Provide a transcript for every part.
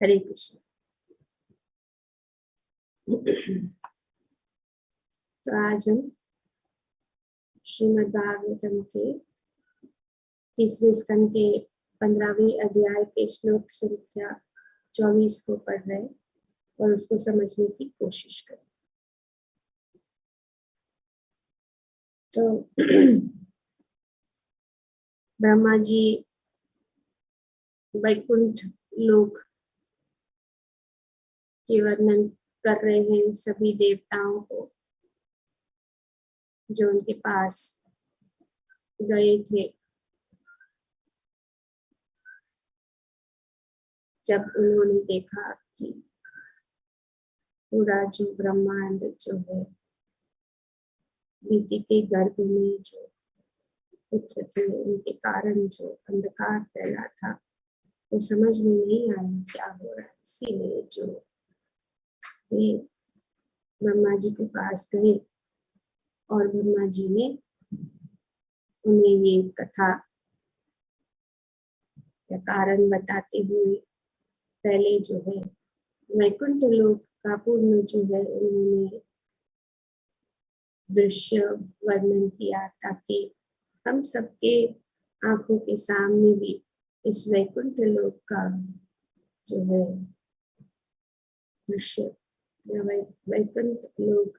हरे कृष्ण। तो आज हम श्रीमद् भागवतम के तीसरे स्कंद के 15वें अध्याय के श्लोक संख्या 24 को पढ़ रहे और उसको समझने की कोशिश करें। तो ब्रह्मा जी वैकुंठ लोक के वर्णन कर रहे हैं सभी देवताओं को जो उनके पास गए थे जब उन्होंने देखा कि पूरा जो ब्रह्मांड जो है नीति के गर्भ में जो पुत्र थे उनके कारण जो अंधकार फैला था वो समझ में नहीं आया क्या हो रहा है। इसीलिए जो वे ब्रह्मा जी के पास गए और ब्रह्मा जी ने उन्हें ये कथा या कारण बताते हुए पहले जो है वैकुंठ लोक का पूर्ण जो है उन्होंने दृश्य वर्णन किया ताकि हम सबके आंखों के सामने भी इस वैकुंठ लोक का जो है दृश्य या वैकुंठ लोक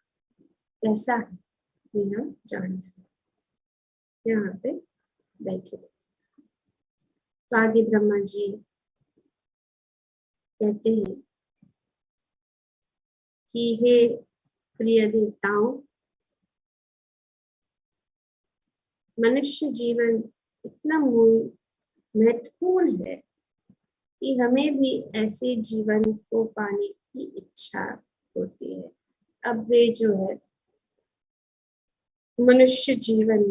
कैसा है ये हम जान सकते यहाँ पे बैठे। तो आगे ब्रह्मा जी कहते हैं कि हे प्रिय देवताओं, मनुष्य जीवन इतना महत्वपूर्ण है कि हमें भी ऐसे जीवन को पाने की इच्छा होती है। अब वे जो है मनुष्य जीवन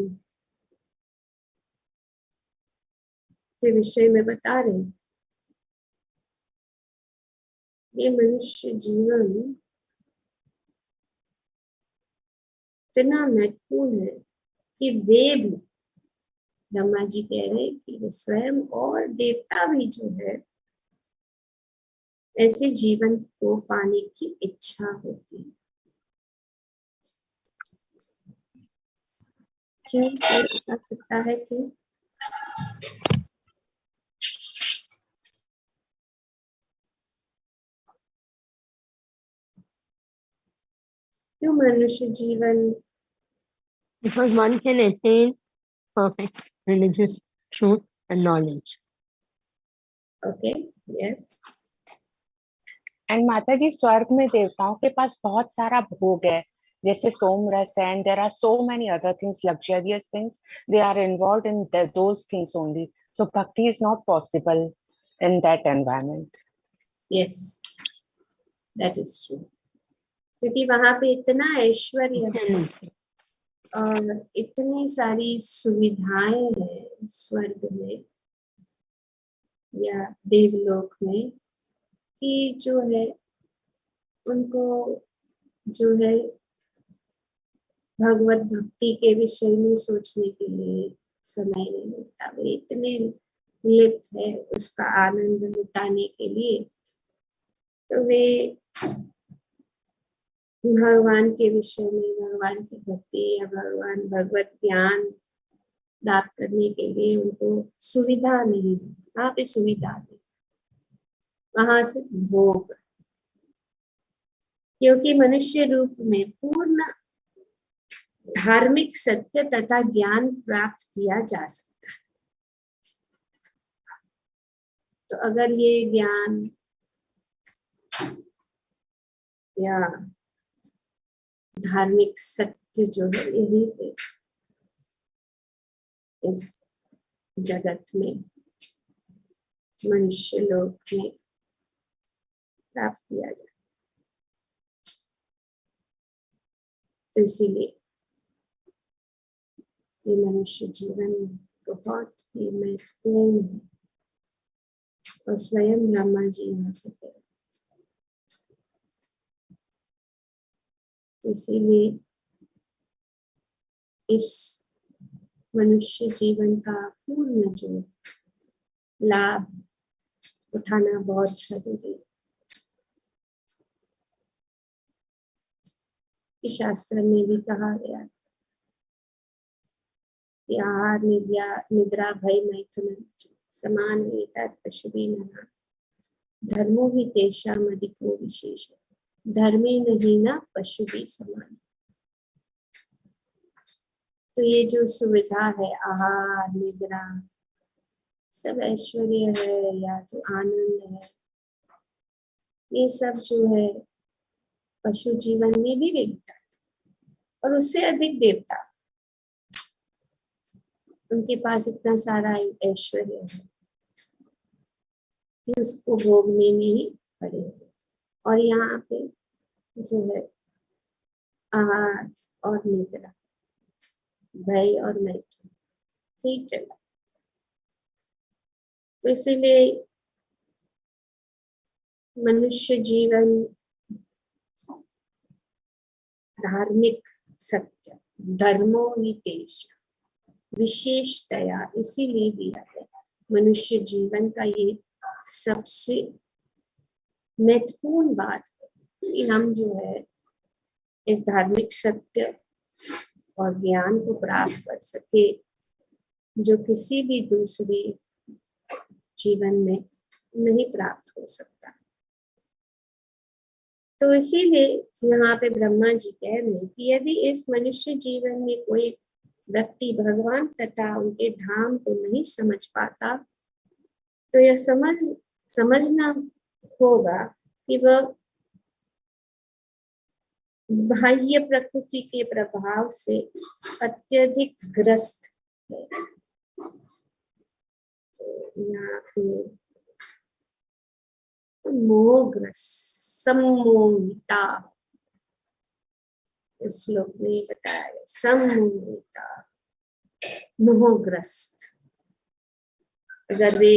के विषय में बता रहे हैं। ये मनुष्य जीवन इतना महत्वपूर्ण है कि वे भी ब्रह्मा जी कह रहे हैं कि स्वयं और देवता भी जो है ऐसे जीवन को पाने की इच्छा होती है। क्यों बता सकता है कि क्यों मनुष्य जीवन? Because one can attain perfect religious truth and knowledge. Okay, yes. And माता जी स्वर्ग में देवताओं के पास बहुत सारा भोग है जैसे सोम रस है and there are so many other things luxurious things they are involved in those things only so bhakti is not possible in that environment. Yes that is true क्योंकि वहां पे इतना ऐश्वर्य है और इतनी सारी सुविधाएं हैं स्वर्ग में या देवलोक में कि जो है उनको जो है भगवत भक्ति के विषय में सोचने के लिए समय नहीं मिलता। वे इतने लिप्त है उसका आनंद लुटाने के लिए तो वे भगवान के विषय में भगवान की भक्ति या भगवान भगवत ज्ञान प्राप्त करने के लिए उनको सुविधा नहीं है। वहां पे सुविधा नहीं, वहां से भोग, क्योंकि मनुष्य रूप में पूर्ण धार्मिक सत्य तथा ज्ञान प्राप्त किया जा सकता है। तो अगर ये ज्ञान या धार्मिक सत्य जो है यही पे इस जगत में मनुष्य लोक में प्राप्त किया जाए तो इसीलिए ये मनुष्य जीवन बहुत ही महत्वपूर्ण है और स्वयं ब्रह्मा जी यहाँ पे है। तो इसीलिए इस मनुष्य जीवन का पूर्ण जो लाभ उठाना बहुत जरूरी है। इस शास्त्र में भी कहा गया कि आहार निद्रा भय मैथुन समान पशुभिः धर्मो ही तेषाम् अधिको विशेष धर्मे नहीं ना पशु भी समान। तो ये जो सुविधा है आहार निद्रा सब ऐश्वर्य है या जो आनंद है, ये सब जो है पशु जीवन में भी मिलता है और उससे अधिक देवता, उनके पास इतना सारा ऐश्वर्य है कि उसको भोगने में ही पड़े हुए। और यहाँ पे जो है आहार और निद्रा भय और मैथुन ठीक चला। तो इसीलिए मनुष्य जीवन धार्मिक सत्य धर्मो ही देश विशेषतया इसीलिए दिया है। मनुष्य जीवन का ये सबसे महत्वपूर्ण बात है कि हम जो है इस धार्मिक सत्य और ज्ञान को प्राप्त कर सके जो किसी भी दूसरे जीवन में नहीं प्राप्त हो सकता। तो इसीलिए यहाँ पे ब्रह्मा जी कह रहे हैं कि यदि इस मनुष्य जीवन में कोई व्यक्ति भगवान तथा उनके धाम को नहीं समझ पाता तो यह समझना होगा कि वह बाह्य प्रकृति के प्रभाव से अत्यधिक ग्रस्त है। तो यहाँ पे मोहग्रस्त सम्मोहिता इस श्लोक में बताया है, सम्मोहिता मोहग्रस्त। अगर वे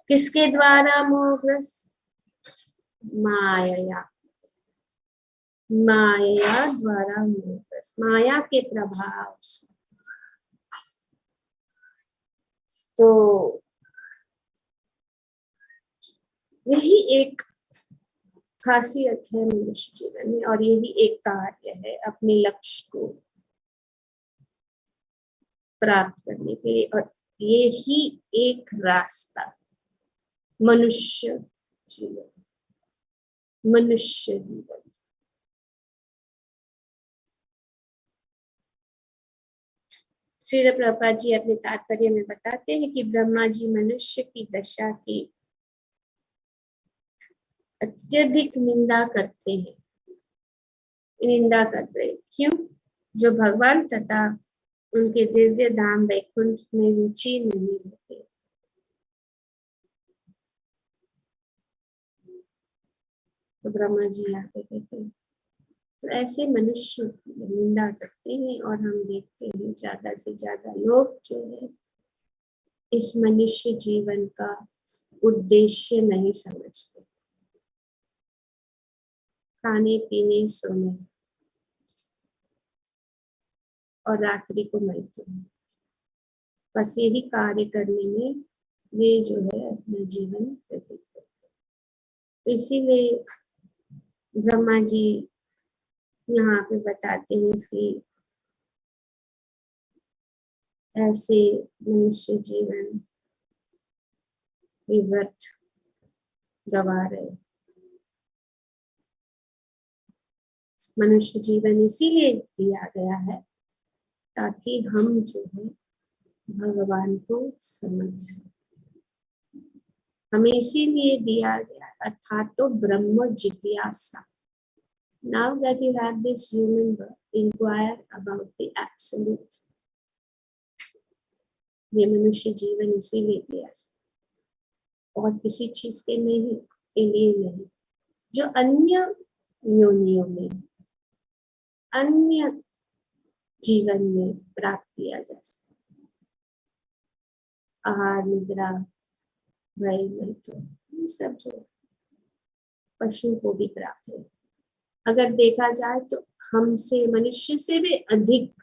किसके द्वारा मोहग्रस्त? माया द्वारा मोहग्रस्त, माया के प्रभाव से। तो यही एक खासियत है मनुष्य जीवन में और यही एक कार्य है अपने लक्ष्य को प्राप्त करने के लिए। और यही एक रास्ता मनुष्य जीवन श्रील प्रभुपाद जी अपने तात्पर्य में बताते हैं कि ब्रह्मा जी मनुष्य की दशा की अत्यधिक निंदा करते हैं। क्यों? जो भगवान तथा उनके दिव्य धाम वैकुंठ में रुचि नहीं होते। तो ब्रह्मा जी यहाँ पे कहते हैं तो ऐसे मनुष्य निंदा करते हैं और हम देखते हैं ज्यादा से ज्यादा लोग जो है इस मनुष्य जीवन का उद्देश्य नहीं समझते। खाने पीने सोने और रात्रि को मैथुन, बस यही कार्य करने में वे जो है अपना जीवन व्यतीत करते। तो इसीलिए ब्रह्मा जी यहाँ पे बताते हैं कि ऐसे मनुष्य जीवन व्यर्थ गवा रहे। मनुष्य जीवन इसीलिए दिया गया है ताकि हम जो है भगवान को समझ सके। हमें इसीलिए दिया गया अर्थात तो ब्रह्म जिज्ञासा। Now that you have this human birth, inquire about the absolute. ये मनुष्य जीवन इसीलिए दिया और किसी चीज के लिए नहीं जो अन्य योनियों में अन्य जीवन में प्राप्त किया जा सकता। आहार निद्रा भय मैथुन ये सब जो पशु को भी प्राप्त है। अगर देखा जाए तो हमसे मनुष्य से भी अधिक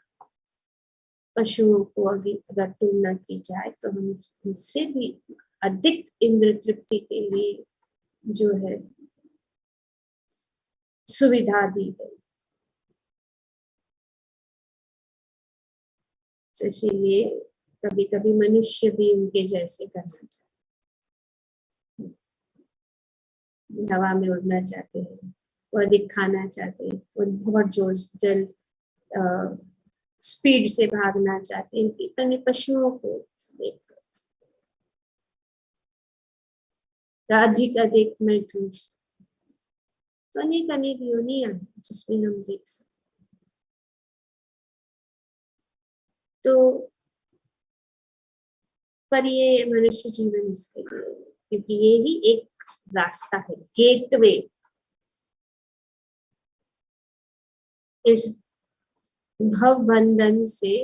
पशुओं को अगर तुलना की जाए तो हम उनसे भी अधिक इंद्र तृप्ति के लिए जो है सुविधा दी गई। इसीलिए कभी कभी मनुष्य भी उनके जैसे करना चाहते, हवा में उड़ना चाहते हैं, वो अधिक खाना चाहते हैं, वो बहुत जोर जल स्पीड से भागना चाहते हैं। अपने पशुओं को देखकर अधिक अधिक मैं तो अनेक अनेक योनियां जिसमें हम देख सकते। तो पर ये मनुष्य जीवन इसके लिए, क्योंकि ये ही एक रास्ता है, गेटवे इस भव बंधन से,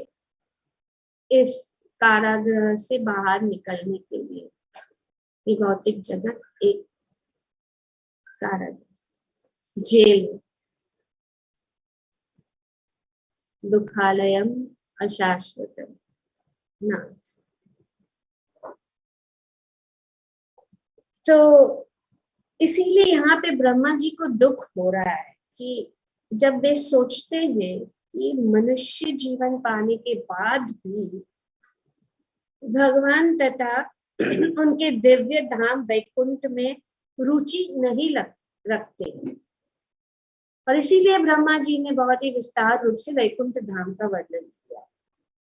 इस कारागृह से बाहर निकलने के लिए। ये भौतिक जगत एक कारागृह, जेल, दुखालयम अशाश्वतम नाम। तो इसीलिए यहाँ पे ब्रह्मा जी को दुख हो रहा है कि जब वे सोचते हैं कि मनुष्य जीवन पाने के बाद भी भगवान तथा उनके दिव्य धाम वैकुंठ में रुचि नहीं रखते, और इसीलिए ब्रह्मा जी ने बहुत ही विस्तार रूप से वैकुंठ धाम का वर्णन किया,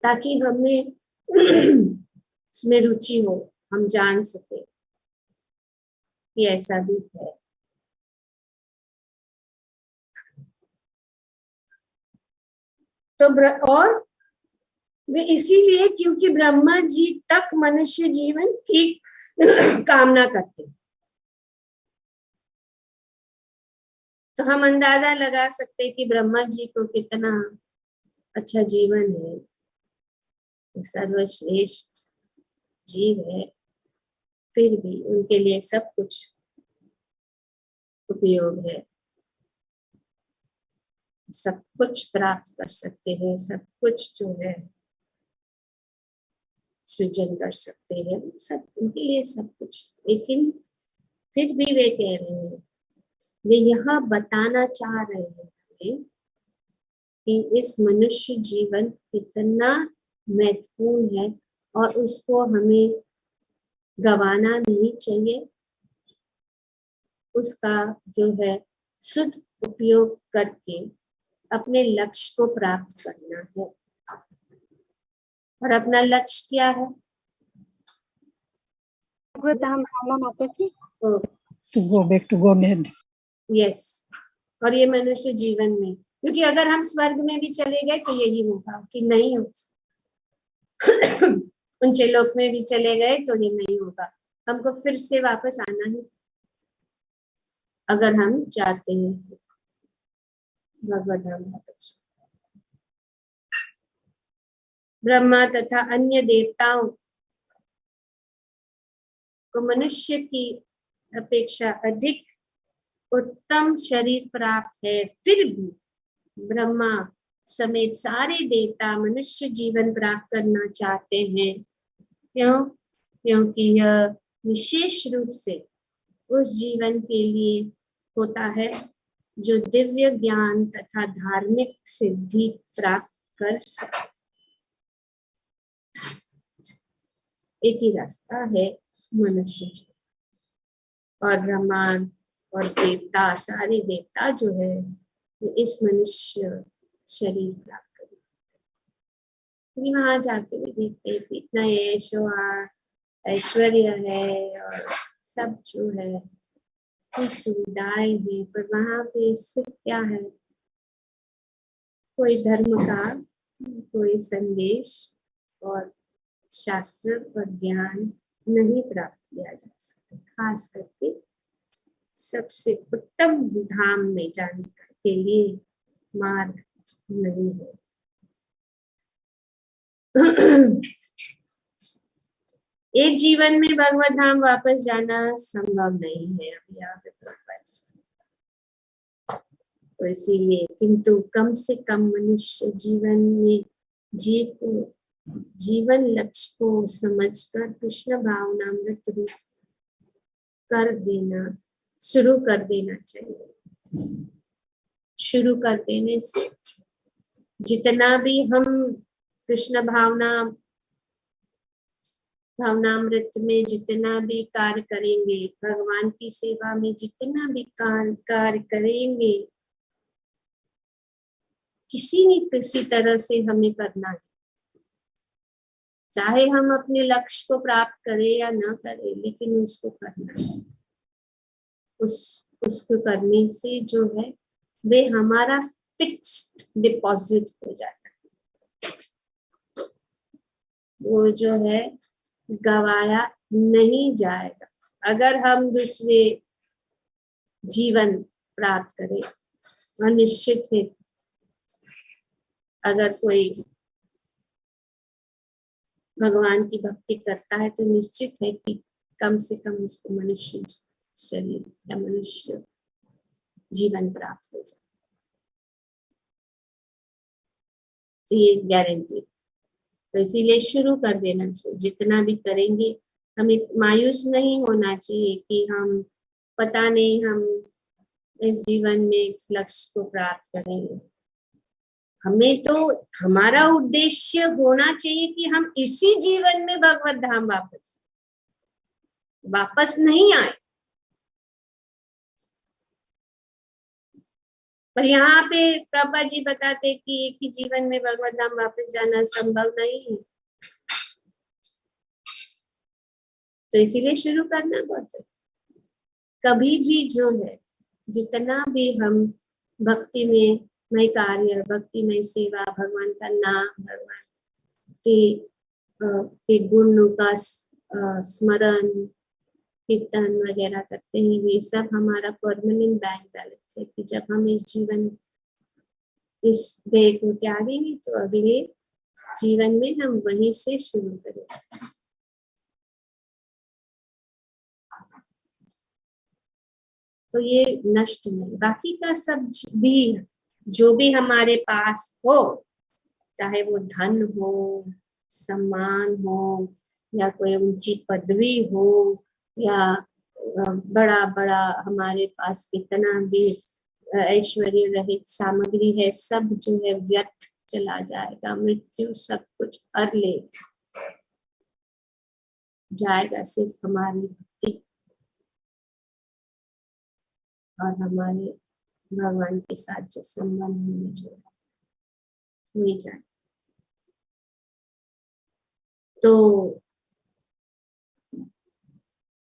ताकि हमें इसमें रुचि हो, हम जान सके कि ऐसा भी है। तो और इसीलिए क्योंकि ब्रह्मा जी तक मनुष्य जीवन की कामना करते, तो हम अंदाजा लगा सकते हैं कि ब्रह्मा जी को कितना अच्छा जीवन है, सर्वश्रेष्ठ जीव है, फिर भी उनके लिए सब कुछ उपयोग है, सब कुछ प्राप्त कर सकते हैं, सब कुछ जो है सृजन कर सकते हैं, सब उनके लिए सब कुछ। लेकिन फिर भी वे कह रहे हैं, वे यहाँ बताना चाह रहे हैं कि इस मनुष्य जीवन कितना महत्वपूर्ण है और उसको हमें गंवाना नहीं चाहिए, उसका जो है शुद्ध उपयोग करके अपने लक्ष्य को प्राप्त करना है। और अपना लक्ष्य क्या है? To go back to Godhead. Yes, और ये मनुष्य जीवन में, क्योंकि अगर हम स्वर्ग में भी चले गए तो यही होगा कि नहीं हो उच्च लोक में भी चले गए तो ये नहीं होगा, हमको फिर से वापस आना है अगर हम चाहते हैं भगवत धाम वापस। ब्रह्मा तथा अन्य देवताओं को मनुष्य की अपेक्षा अधिक उत्तम शरीर प्राप्त है, फिर भी ब्रह्मा समेत सारे देवता मनुष्य जीवन प्राप्त करना चाहते हैं। क्यों? क्योंकि यह विशेष रूप से उस जीवन के लिए होता है जो दिव्य ज्ञान तथा धार्मिक सिद्धि प्राप्त कर सके। एक ही रास्ता है मनुष्य जीवन, और ब्रह्मा और देवता, सारे देवता जो है इस मनुष्य शरीर प्राप्त करें। वहां जाके भी देखते इतना ऐश्वर्य है और सब जो है सुविधाएं हैं, पर वहां पे सिर्फ क्या है, कोई धर्म का कोई संदेश और शास्त्र और ज्ञान नहीं प्राप्त किया जा सकता। खास करके सबसे उत्तम धाम में जाने के लिए मार्ग नहीं है। एक जीवन में भगवत धाम वापस जाना संभव नहीं है अभी यहाँ पे तो इसीलिए, किंतु कम से कम मनुष्य जीवन में जीव को जीवन लक्ष्य को समझकर कृष्ण भावनामृत रूप कर देना, शुरू कर देना चाहिए। शुरू कर देने से जितना भी हम कृष्ण भावनामृत में जितना भी कार्य करेंगे, भगवान की सेवा में जितना भी कार्य करेंगे, किसी न किसी तरह से हमें करना है। चाहे हम अपने लक्ष्य को प्राप्त करें या न करें, लेकिन उसको करना है। उसको करने से जो है वे हमारा फिक्स्ड डिपॉजिट हो जाता है, वो जो है गवाया नहीं जाएगा। अगर हम दूसरे जीवन प्राप्त करें, और निश्चित है अगर कोई भगवान की भक्ति करता है तो निश्चित है कि कम से कम उसको मनुष्य शरीर या मनुष्य जीवन प्राप्त हो जाए, तो ये गारंटी। तो इसीलिए शुरू कर देना चाहिए। जितना भी करेंगे हमें मायूस नहीं होना चाहिए कि हम पता नहीं हम इस जीवन में इस लक्ष्य को प्राप्त करेंगे। हमें तो हमारा उद्देश्य होना चाहिए कि हम इसी जीवन में भगवत धाम वापस नहीं आए। पर यहाँ पे प्रभा जी बताते कि एक ही जीवन में भगवत धाम वापस जाना संभव नहीं है, तो इसीलिए शुरू करना बहुत है। कभी भी जो है जितना भी हम भक्ति में कार्य, भक्ति में सेवा, भगवान का नाम, भगवान के गुणों का स्मरण, कीर्तन वगैरह करते हैं, ये सब हमारा परमानेंट बैंक बैलेंस है कि जब हम इस देह को त्यागेंगे तो अगले जीवन में हम वहीं से शुरू करेंगे। तो ये नष्ट नहीं, बाकी का सब भी जो भी हमारे पास हो, चाहे वो धन हो, सम्मान हो, या कोई ऊंची पदवी हो, या बड़ा बड़ा हमारे पास कितना भी ऐश्वर्य रहित सामग्री है, सब जो है व्यर्थ चला जाएगा। मृत्यु सब कुछ हर ले जाएगा। सिर्फ हमारी भक्ति और हमारे भगवान के साथ जो संबंध में जो है हुई जाए। तो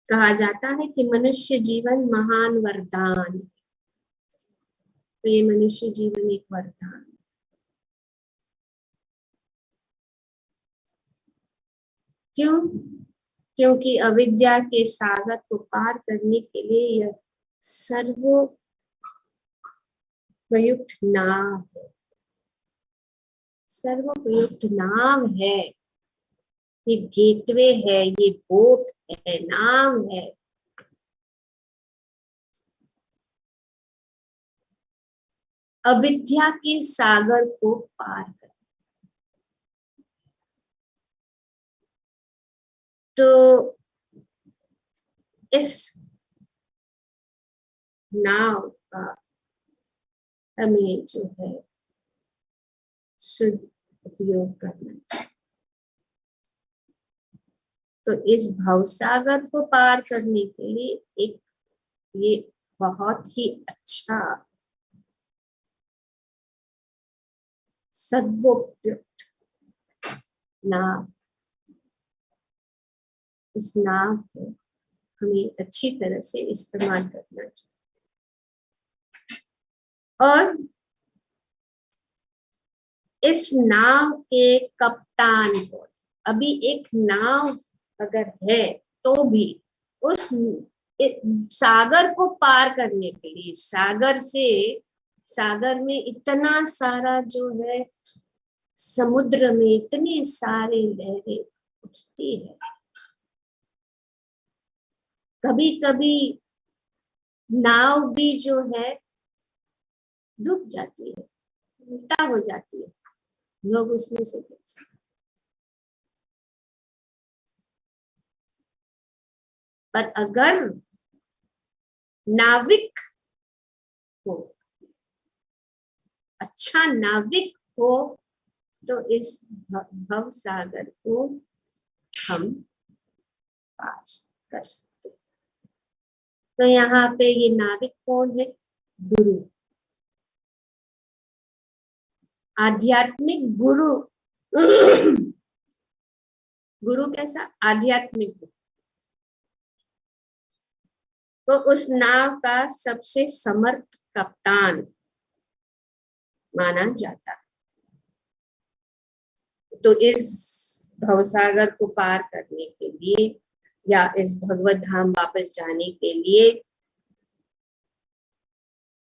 कहा जाता है कि मनुष्य जीवन महान वरदान, तो ये मनुष्य जीवन एक वरदान। क्यों? क्योंकि अविद्या के सागर को पार करने के लिए यह सर्वोपयुक्त नाव है, सर्वोपयुक्त नाव है। ये गेटवे है, ये बोट है, नाव है। अविद्या के सागर को पार कर, तो इस नाव का हमें जो है शुद्ध उपयोग करना चाहिए। तो इस भवसागर को पार करने के लिए एक ये बहुत ही अच्छा सर्वोपयुक्त नाव, इस नाव को हमें अच्छी तरह से इस्तेमाल करना चाहिए। और इस नाव के कप्तान को, अभी एक नाव अगर है तो भी उस सागर को पार करने के लिए, सागर में इतना सारा जो है, समुद्र में इतने सारे लहरें उठती है, कभी कभी नाव भी जो है डूब जाती है, उल्टा हो जाती है, लोग उसमें से पर अगर नाविक हो, अच्छा नाविक हो, तो इस भव सागर को हम पास कर सकते। तो यहाँ पे ये नाविक कौन है? गुरु, आध्यात्मिक गुरु। गुरु कैसा? आध्यात्मिक। तो उस नाव का सबसे समर्थ कप्तान माना जाता है। तो इस भवसागर को पार करने के लिए या इस भगवत धाम वापस जाने के लिए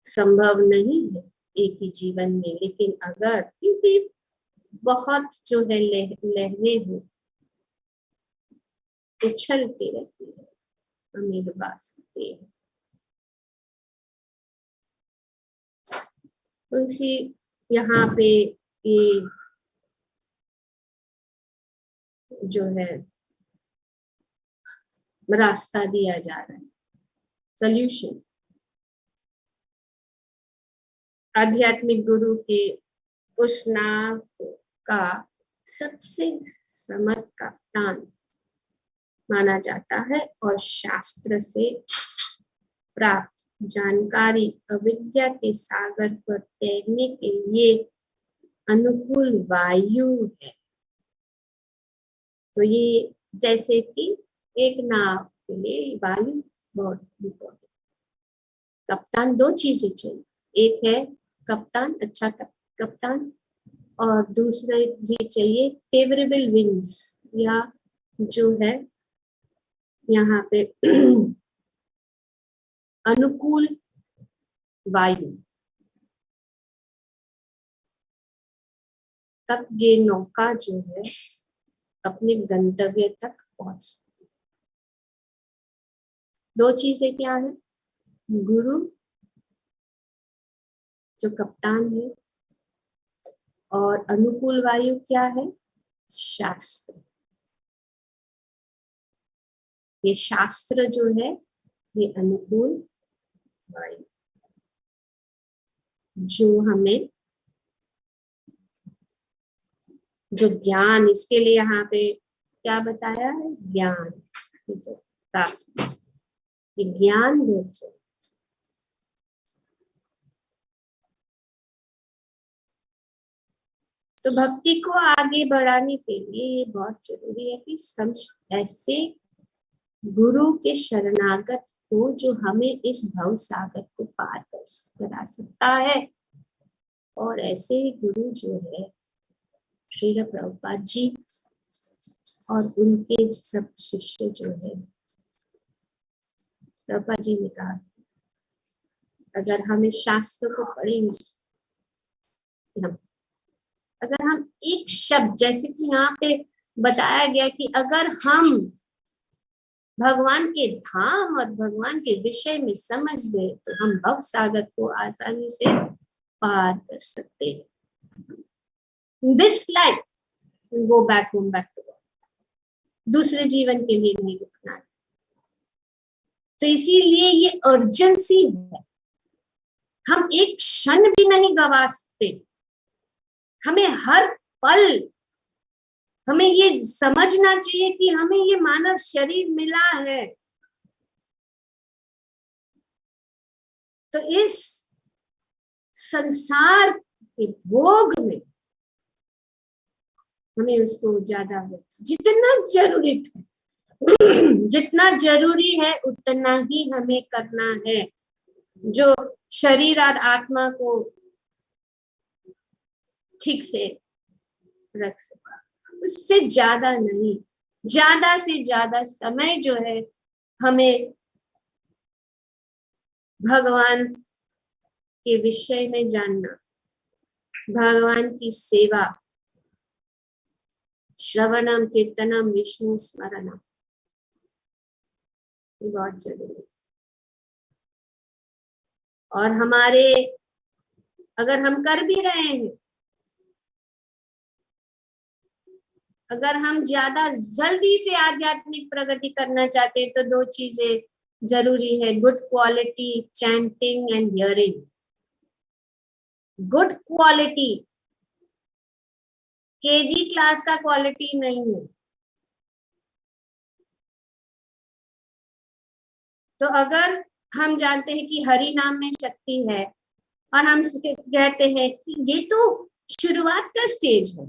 संभव नहीं है एक ही जीवन में, लेकिन अगर, क्योंकि बहुत जो है लहरें हो, उछलती रहती है, हमें डुबा सकती है। तो इसी यहाँ पे ये जो है रास्ता दिया जा रहा है, सॉल्यूशन। आध्यात्मिक गुरु के उस नाव का सबसे समर्थ कप्तान माना जाता है और शास्त्र से प्राप्त जानकारी अविद्या के सागर पर तैरने के लिए अनुकूल वायु है। तो ये जैसे कि एक नाव के लिए वायु बहुत इम्पोर्टेंट। कप्तान दो चीजें चाहिए, एक है कप्तान, अच्छा कप्तान, और दूसरा भी चाहिए फेवरेबल विंड्स, या जो है यहाँ पे अनुकूल वायु। तब ये नौका जो है अपने गंतव्य तक पहुंच सकती है। दो चीजें क्या है? गुरु जो कप्तान है, और अनुकूल वायु क्या है? शास्त्र। ये शास्त्र जो है ये अनुकूल वायु, जो हमें जो ज्ञान, इसके लिए यहाँ पे क्या बताया है? ज्ञान प्राप्त, ये ज्ञान भेजो। तो भक्ति को आगे बढ़ाने के लिए ये बहुत जरूरी है कि हम ऐसे गुरु के शरणागत हो जो हमें इस भव सागर को पार करा सकता है। और ऐसे ही गुरु जो है श्रील प्रभुपाद जी और उनके सब शिष्य जो है, प्रभुपाद जी ने कहा अगर हम इस शास्त्र को पढ़ेंगे, अगर हम एक शब्द, जैसे कि यहाँ पे बताया गया कि अगर हम भगवान के धाम और भगवान के विषय में समझ गए तो हम भव सागर को आसानी से पार कर सकते हैं। This life will go back home, back to God. दूसरे जीवन के लिए नहीं रुकना है। तो इसीलिए ये अर्जेंसी है, हम एक क्षण भी नहीं गवा सकते। हमें हर पल हमें ये समझना चाहिए कि हमें ये मानव शरीर मिला है, तो इस संसार के भोग में हमें उसको ज्यादा जितना जरूरी है जितना जरूरी है उतना ही हमें करना है, जो शरीर और आत्मा को ठीक से रख सका, उससे ज्यादा नहीं। ज्यादा से ज्यादा समय जो है हमें भगवान के विषय में जानना, भगवान की सेवा, श्रवणम कीर्तनम विष्णु स्मरणम, ये बहुत जरूरी है। और हमारे, अगर हम कर भी रहे हैं, अगर हम ज्यादा जल्दी से आध्यात्मिक प्रगति करना चाहते हैं तो 2 चीजें जरूरी है, good quality chanting and hearing. Good quality, KG class का क्वालिटी नहीं है। तो अगर हम जानते हैं कि हरि नाम में शक्ति है और हम कहते हैं कि ये तो शुरुआत का स्टेज है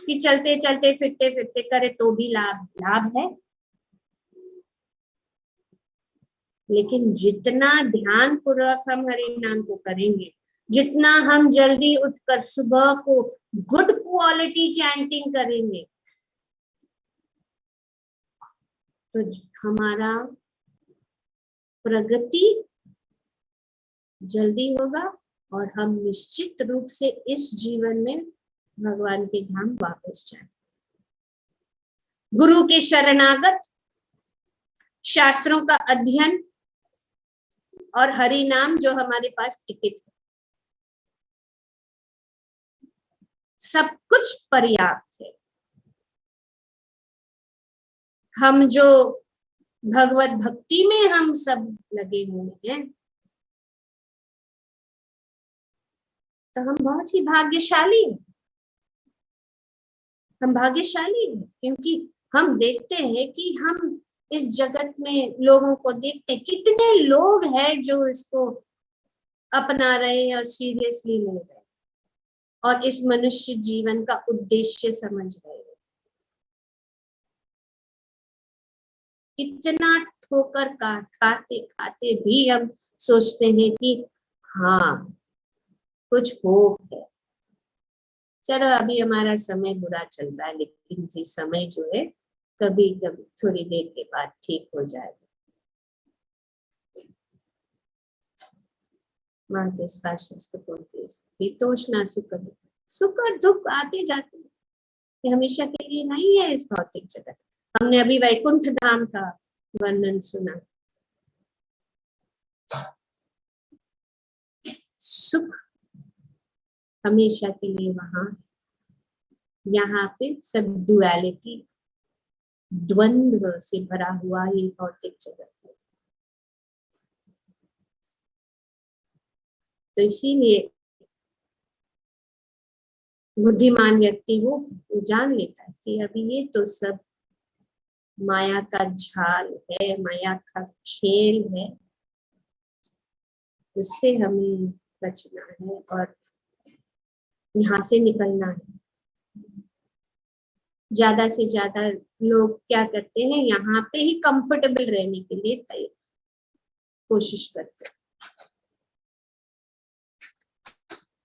कि चलते चलते फिरते फिरते करे तो भी लाभ है, लेकिन जितना ध्यान पूर्वक हम हरि नाम को करेंगे, जितना हम जल्दी उठकर सुबह को गुड क्वालिटी चैंटिंग करेंगे, तो हमारा प्रगति जल्दी होगा और हम निश्चित रूप से इस जीवन में भगवान के धाम वापस जाएं। गुरु के शरणागत, शास्त्रों का अध्ययन और हरि नाम जो हमारे पास टिकट है, सब कुछ पर्याप्त है। हम जो भगवत भक्ति में हम सब लगे हुए हैं, तो हम बहुत ही भाग्यशाली हैं। हम भाग्यशाली हैं क्योंकि हम देखते हैं कि हम इस जगत में लोगों को देखते हैं, कितने लोग हैं जो इसको अपना रहे हैं और सीरियसली ले रहे हैं और इस मनुष्य जीवन का उद्देश्य समझ रहे हैं। कितना ठोकर खाते खाते भी हम सोचते हैं कि हाँ कुछ होप है, चलो अभी हमारा समय बुरा चल रहा है, लेकिन ये समय जो है कभी कभी थोड़ी देर के बाद ठीक हो जाएगा। मानते शास्त्र बोलते हितोषणा सुख और दुख आते जाते, ये हमेशा के लिए नहीं है इस भौतिक जगत। हमने अभी वैकुंठ धाम का वर्णन सुना, सुख हमेशा के लिए वहां, यहाँ पे सब डुअलिटी, द्वंद्व से भरा हुआ ये भौतिक जगत है। तो इसीलिए बुद्धिमान व्यक्ति वो जान लेता है कि अभी ये तो सब माया का जाल है, माया का खेल है, उससे हमें बचना है और यहाँ से निकलना है। ज्यादा से ज्यादा लोग क्या करते हैं, यहाँ पे ही कंफर्टेबल रहने के लिए कोशिश करते हैं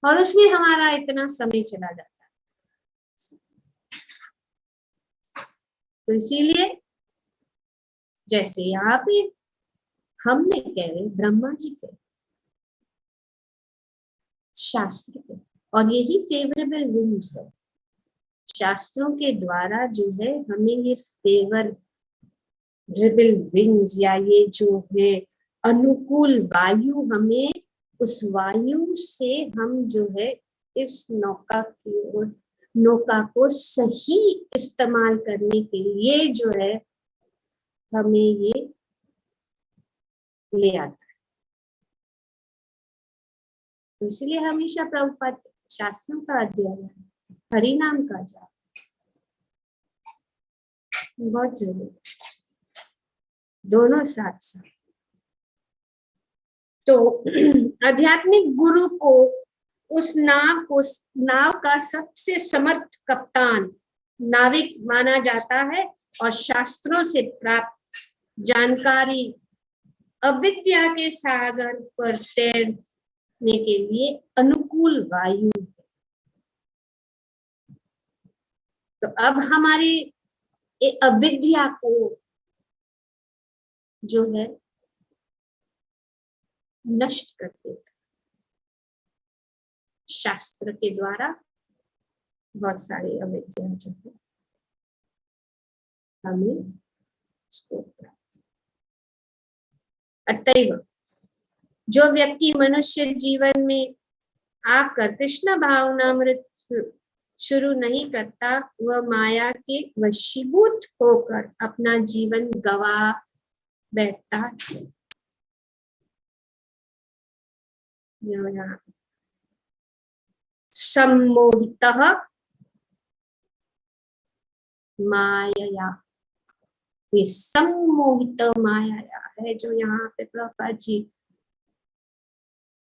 और उसमें हमारा इतना समय चला जाता है। तो इसीलिए जैसे यहाँ पे हमने कह रहे ब्रह्मा जी के शास्त्र के, और यही फेवरेबल विंड है, शास्त्रों के द्वारा जो है हमें ये फेवरेबल विंग्स या ये जो है अनुकूल वायु, हमें उस वायु से हम जो है इस नौका की ओर, नौका को सही इस्तेमाल करने के लिए जो है हमें ये ले आता है। तो इसलिए हमेशा प्रभुपाद शास्त्रों का अध्ययन, हरि नाम का जाप बहुत जरूरी, दोनों साथ साथ। तो आध्यात्मिक गुरु को उस नाव का सबसे समर्थ कप्तान, नाविक माना जाता है और शास्त्रों से प्राप्त जानकारी अविद्या के सागर पर तैरने के लिए अनुकूल वायु है। तो अब हमारी अविद्या को जो है नष्ट कर देता शास्त्र के द्वारा, बहुत सारी अविद्या जो है हमें उसको प्राप्त। अतएव जो व्यक्ति मनुष्य जीवन में आकर कृष्ण भावनामृत शुरू नहीं करता वह माया के वशीभूत होकर अपना जीवन गवा बैठता है। यहाँ सम्मोहितः मायया, ये सम्मोहित माया है जो यहाँ पे प्रभुपाद जी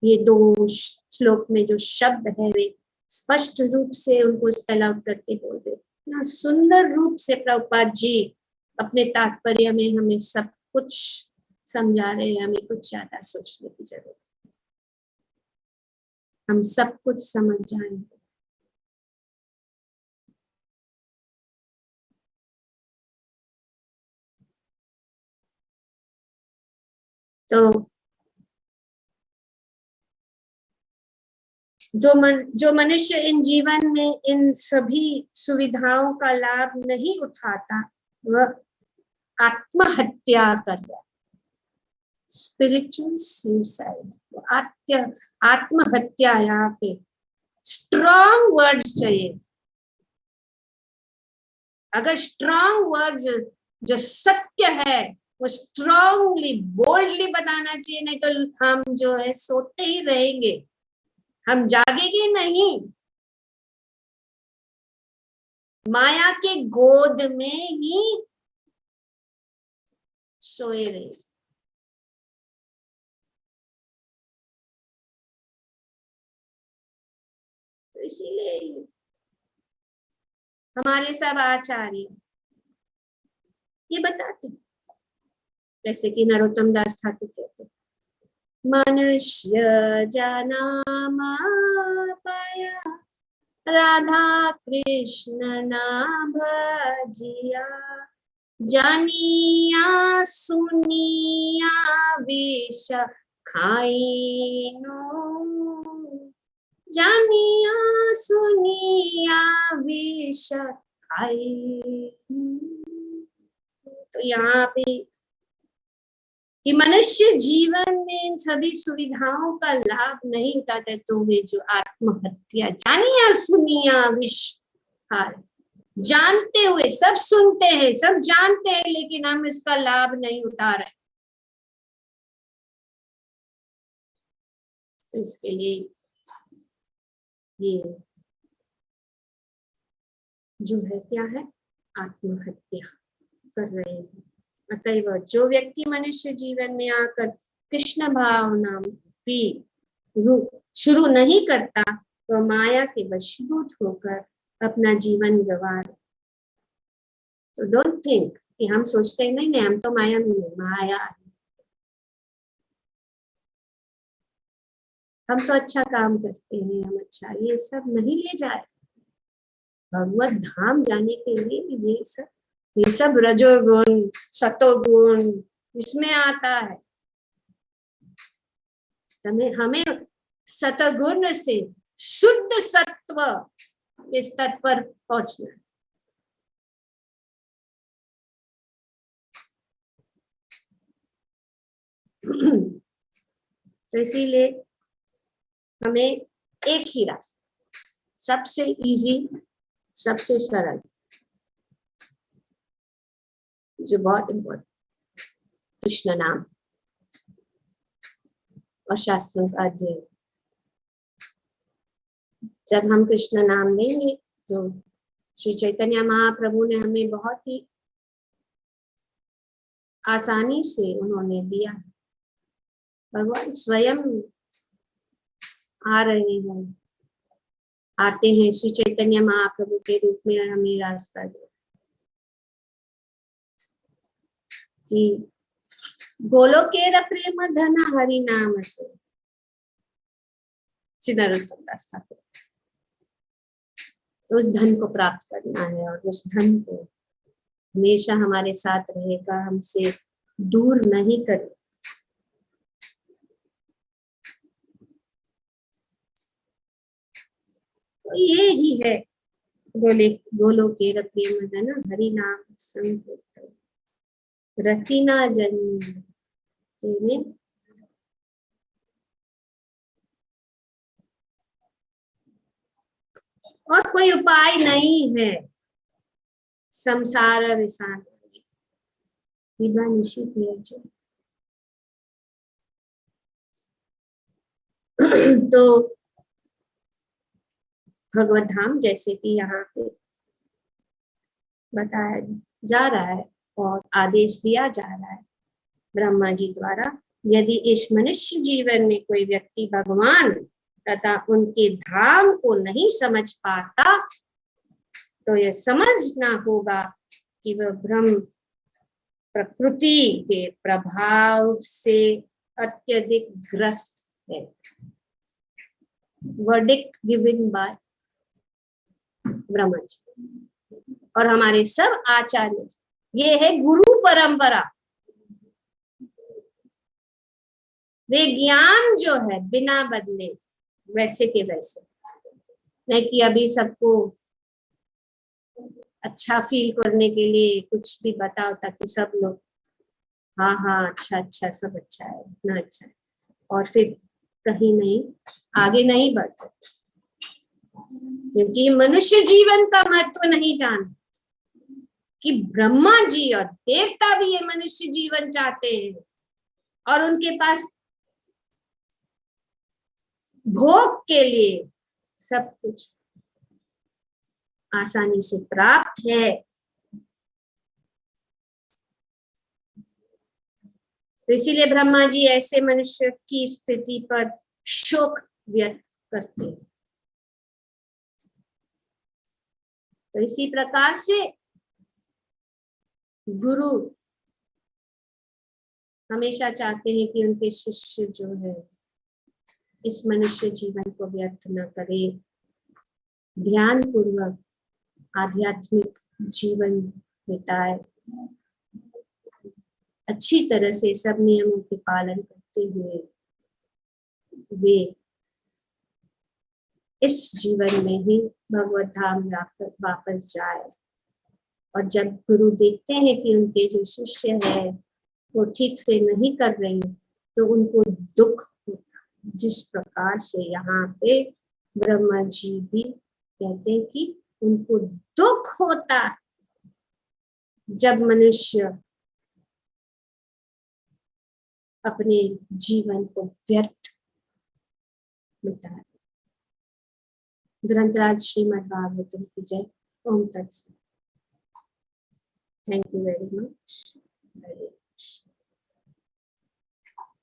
ये 2 श्लोक में जो शब्द है वे स्पष्ट रूप से उनको स्पेल आउट करके बोल दे। ना सुंदर रूप से प्रभुपाद जी अपने तात्पर्य में हमें सब कुछ समझा रहे हैं। हमें कुछ ज्यादा सोचने की जरूरत, हम सब कुछ समझ जाएंगे। तो जो मनुष्य इन जीवन में इन सभी सुविधाओं का लाभ नहीं उठाता वह आत्महत्या कर रहा है। स्पिरिचुअल सुसाइड, आत्महत्या। यहाँ पे स्ट्रॉन्ग वर्ड्स चाहिए। अगर स्ट्रॉन्ग वर्ड्स जो सत्य है वो स्ट्रॉन्गली बोल्डली बताना चाहिए, नहीं तो हम जो है सोते ही रहेंगे, हम जागेंगे नहीं। माया के गोद में ही सोए रहे। तो इसीलिए हमारे सब आचार्य ये बताते, जैसे कि नरोत्तम दास ठाकुर कहते, मनुष्य जन्म पाया राधा कृष्ण ना भजिया, जानिया सुनिया विष खाइनो, जानिया सुनिया विष खाइनो। तो यहाँ पे कि मनुष्य जीवन में इन सभी सुविधाओं का लाभ नहीं उठाते तो वे जो आत्महत्या, जानिया सुनिया विष खाए, जानते हुए सब सुनते हैं, सब जानते हैं, लेकिन हम इसका लाभ नहीं उठा रहे। तो इसके लिए ये जो है क्या है, आत्महत्या कर रहे हैं। अतएव जो व्यक्ति मनुष्य जीवन में आकर कृष्ण भावना शुरू नहीं करता तो माया के वशीभूत होकर अपना जीवन गवा रहे। तो डोंट थिंक कि हम सोचते हैं नहीं हम तो माया में नहीं, माया है, हम तो अच्छा काम करते हैं, हम अच्छा, ये सब नहीं ले जाए। भगवत धाम जाने के लिए ये सब रजोगुण सतोगुण इसमें आता है। हमें सतगुण से शुद्ध सत्व के स्तर पर पहुंचना है। तो इसीलिए हमें एक ही रास्ता, सबसे इजी, सबसे सरल, जो बहुत इम्पोर्टेंट, कृष्ण नाम और शास्त्रों का अध्ययन। जब हम कृष्ण नाम लेंगे तो श्री चैतन्य महाप्रभु ने हमें बहुत ही आसानी से उन्होंने दिया। भगवान स्वयं आ रहे हैं, आते हैं श्री चैतन्य महाप्रभु के रूप में और हमें रास्ता दे कि गोलोकेर प्रेम धन हरि नाम से। नरोत्तम दास ठाकुर, तो उस धन को प्राप्त करना है और उस धन को हमेशा हमारे साथ रहेगा, हमसे दूर नहीं करे। तो ये ही है गोलोकेर प्रेम धन हरि नाम संकीर्तन रतिना जन्म। और कोई उपाय नहीं है संसार विसान निशित जो। तो भगवत धाम जैसे कि यहाँ पे बताया जा रहा है और आदेश दिया जा रहा है ब्रह्मा जी द्वारा, यदि इस मनुष्य जीवन में कोई व्यक्ति भगवान तथा उनके धाम को नहीं समझ पाता तो यह समझना होगा कि वह ब्रह्म प्रकृति के प्रभाव से अत्यधिक ग्रस्त है। Verdict given by Brahma ji और हमारे सब आचार्य, ये है गुरु परंपरा। वे ज्ञान जो है बिना बदले वैसे के वैसे, नहीं कि अभी सबको अच्छा फील करने के लिए कुछ भी बताओ ताकि सब लोग हाँ हाँ अच्छा अच्छा सब अच्छा है, इतना अच्छा है, और फिर कहीं नहीं आगे नहीं बढ़ते, क्योंकि मनुष्य जीवन का महत्व नहीं जानते कि ब्रह्मा जी और देवता भी ये मनुष्य जीवन चाहते हैं और उनके पास भोग के लिए सब कुछ आसानी से प्राप्त है। तो इसीलिए ब्रह्मा जी ऐसे मनुष्य की स्थिति पर शोक व्यक्त करते हैं। तो इसी प्रकार से गुरु हमेशा चाहते हैं कि उनके शिष्य जो है इस मनुष्य जीवन को व्यर्थ न करे, ध्यान पूर्वक आध्यात्मिक जीवन बिताए, अच्छी तरह से सब नियमों के पालन करते हुए वे इस जीवन में ही भगवत धाम वापस जाए। और जब गुरु देखते हैं कि उनके जो शिष्य है वो ठीक से नहीं कर रहे हैं तो उनको दुख होता है, जिस प्रकार से यहाँ पे ब्रह्मा जी भी कहते हैं कि उनको दुख होता है जब मनुष्य अपने जीवन को व्यर्थ बिताए। ग्रंथराज श्रीमद् भागवतम की जय। ओम तत्सत। Thank you very much.